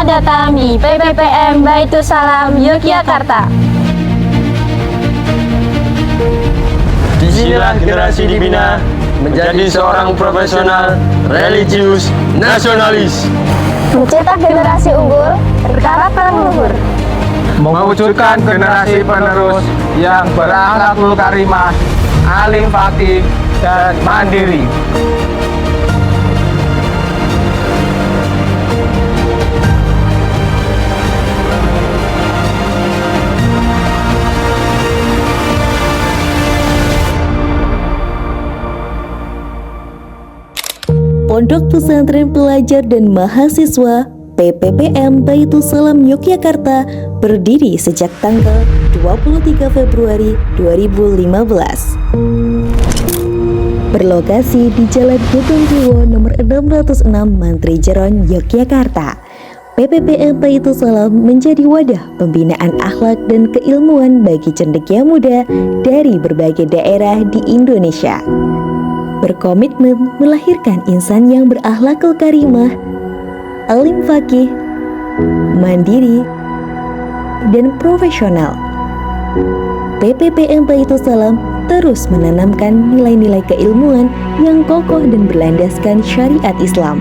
Selamat datang di PPPM Baitus Salam Yogyakarta. Disinilah generasi dibina menjadi seorang profesional, religius, nasionalis. Mencetak generasi unggul, berkarakter luhur. Mewujudkan generasi penerus yang berakhlakul karimah, alim fakih, dan mandiri. Pondok Pesantren Pelajar dan Mahasiswa PPPM Baitus Salam Yogyakarta berdiri sejak tanggal 23 Februari 2015. Berlokasi di Jalan Gedongjiwo nomor 606 Mantri Jeron, Yogyakarta. PPPM Baitus Salam menjadi wadah pembinaan akhlak dan keilmuan bagi cendekia muda dari berbagai daerah di Indonesia. Berkomitmen melahirkan insan yang berakhlakul karimah, alim fakih, mandiri, dan profesional. PPPM Baitus Salam terus menanamkan nilai-nilai keilmuan yang kokoh dan berlandaskan syariat Islam.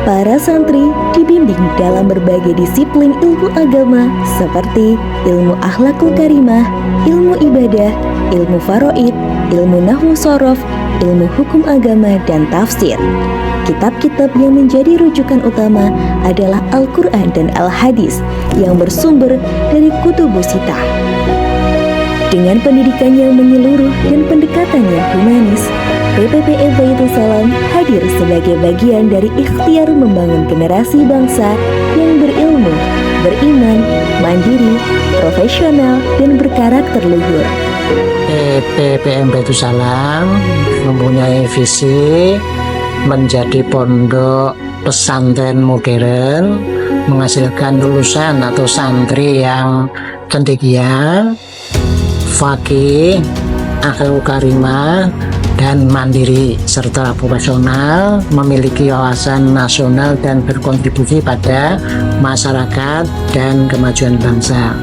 Para santri dibimbing dalam berbagai disiplin ilmu agama seperti ilmu akhlakul karimah, ilmu ibadah, ilmu faraid, ilmu nahwu shorof, ilmu hukum agama, dan tafsir. Kitab-kitab yang menjadi rujukan utama adalah Al-Quran dan Al-Hadis yang bersumber dari Kutubus Sittah. Dengan pendidikan yang menyeluruh dan pendekatan yang humanis, PPPM Baitus Salam hadir sebagai bagian dari ikhtiar membangun generasi bangsa yang berilmu, beriman, mandiri, profesional, dan berkarakter luhur. PPPM Baitus Salam mempunyai visi menjadi pondok pesantren modern, menghasilkan lulusan atau santri yang cendekia, fakih, akhlakul karimah, dan mandiri serta profesional, memiliki wawasan nasional dan berkontribusi pada masyarakat dan kemajuan bangsa.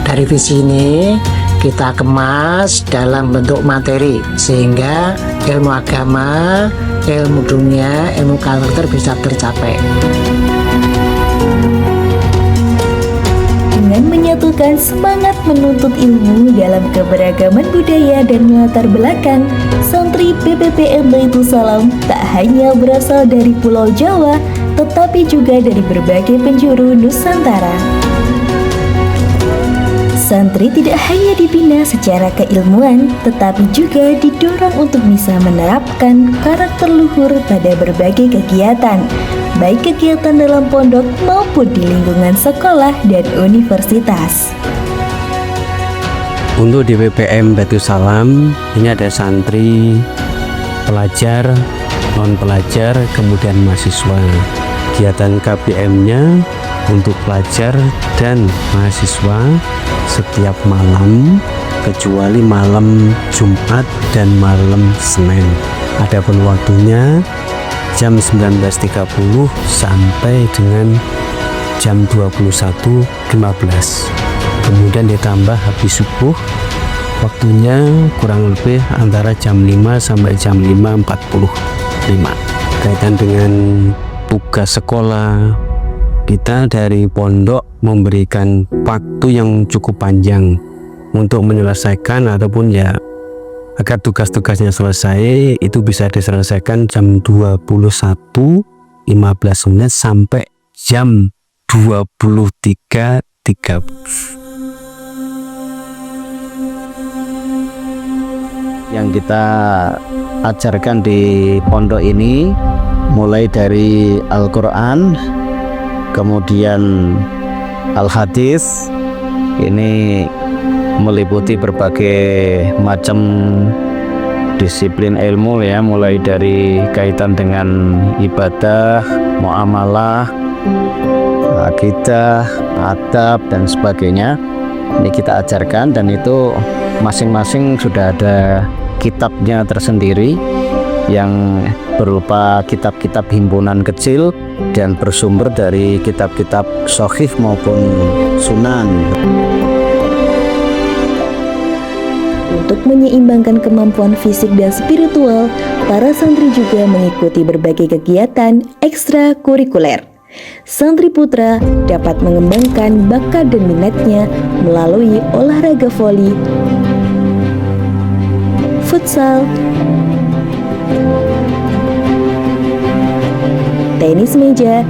Dari visi ini kita kemas dalam bentuk materi sehingga ilmu agama, ilmu dunia, ilmu karakter bisa tercapai. Dengan menyatukan semangat menuntut ilmu dalam keberagaman budaya dan latar belakang, santri PPPM Baitus Salam tak hanya berasal dari Pulau Jawa, tetapi juga dari berbagai penjuru Nusantara. Santri tidak hanya dibina secara keilmuan, tetapi juga didorong untuk bisa menerapkan karakter luhur pada berbagai kegiatan, baik kegiatan dalam pondok maupun di lingkungan sekolah dan universitas. Untuk di PPPM Baitus Salam ini ada santri, pelajar, non-pelajar, kemudian mahasiswa. Kegiatan KBM-nya untuk pelajar dan mahasiswa setiap malam kecuali malam Jumat dan malam Senin. Adapun waktunya jam 19.30 sampai dengan jam 21.15. Kemudian ditambah habis subuh, waktunya kurang lebih antara jam 5 sampai jam 5.45. Kaitan dengan tugas sekolah, kita dari pondok memberikan waktu yang cukup panjang untuk menyelesaikan ataupun ya agar tugas-tugasnya selesai itu bisa diselesaikan jam 21.15 sampai jam 23.30. Yang kita ajarkan di pondok ini mulai dari Al-Quran, kemudian Al-Hadis, ini meliputi berbagai macam disiplin ilmu ya, mulai dari kaitan dengan ibadah, muamalah, akidah, adab, dan sebagainya. Ini kita ajarkan dan itu masing-masing sudah ada kitabnya tersendiri yang berupa kitab-kitab himpunan kecil dan bersumber dari kitab-kitab Shahih maupun Sunan. Untuk menyeimbangkan kemampuan fisik dan spiritual, para santri juga mengikuti berbagai kegiatan ekstrakurikuler. Santri putra dapat mengembangkan bakat dan minatnya melalui olahraga voli, futsal, tenis meja,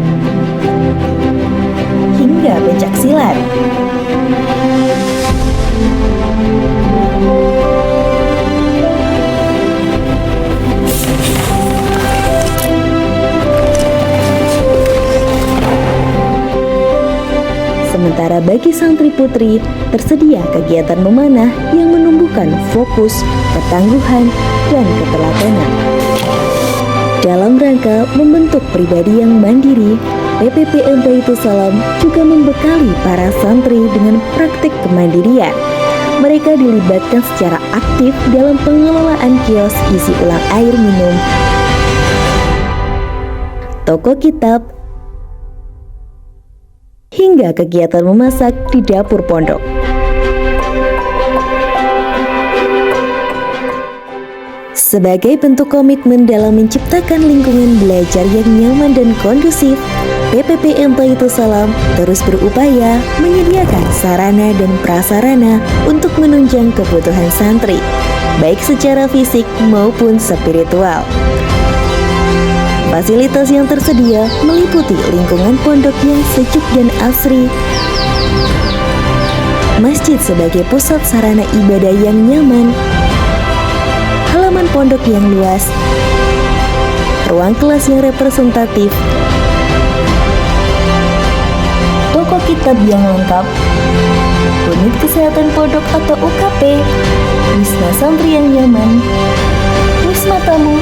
hingga pencaksilat. Sementara bagi santri putri, tersedia kegiatan memanah yang menumbuhkan fokus, ketangguhan, dan ketelatenan. Dalam rangka membentuk pribadi yang mandiri, PPPM Baitus Salam juga membekali para santri dengan praktik kemandirian. Mereka dilibatkan secara aktif dalam pengelolaan kios isi ulang air minum, toko kitab, hingga kegiatan memasak di dapur pondok. Sebagai bentuk komitmen dalam menciptakan lingkungan belajar yang nyaman dan kondusif, PPPM Baitus Salam terus berupaya menyediakan sarana dan prasarana untuk menunjang kebutuhan santri, baik secara fisik maupun spiritual. Fasilitas yang tersedia meliputi lingkungan pondok yang sejuk dan asri, masjid sebagai pusat sarana ibadah yang nyaman, halaman pondok yang luas, ruang kelas yang representatif, toko kitab yang lengkap, unit kesehatan pondok atau UKP, wisma santri yang nyaman, wisma tamu,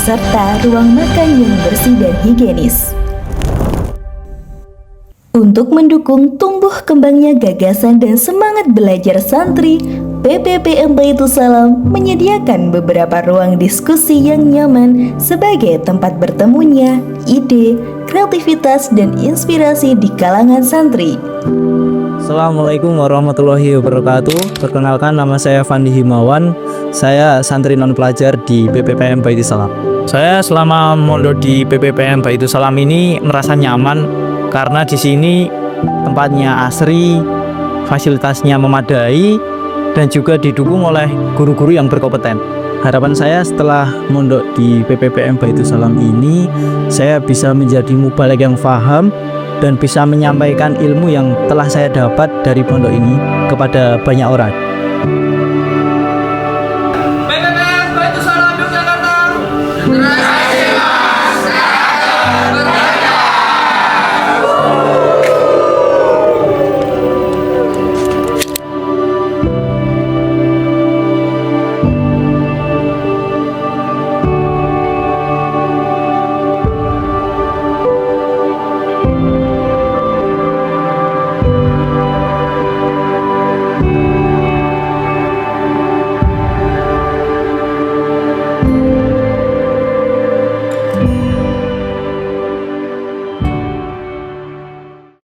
serta ruang makan yang bersih dan higienis. Untuk mendukung tumbuh kembangnya gagasan dan semangat belajar santri, PPPM Baitus Salam menyediakan beberapa ruang diskusi yang nyaman sebagai tempat bertemunya ide, kreativitas, dan inspirasi di kalangan santri. Assalamualaikum warahmatullahi wabarakatuh. Perkenalkan, nama saya Fandi Himawan. Saya santri non pelajar di PPPM Baitus Salam. Saya selama mondok di PPPM Baitus Salam ini merasa nyaman karena di sini tempatnya asri, fasilitasnya memadai, dan juga didukung oleh guru-guru yang berkompeten. Harapan saya setelah mondok di PPPM Baitus Salam ini, saya bisa menjadi mubaligh yang faham dan bisa menyampaikan ilmu yang telah saya dapat dari pondok ini kepada banyak orang. PPPM Baitus Salam Yogyakarta.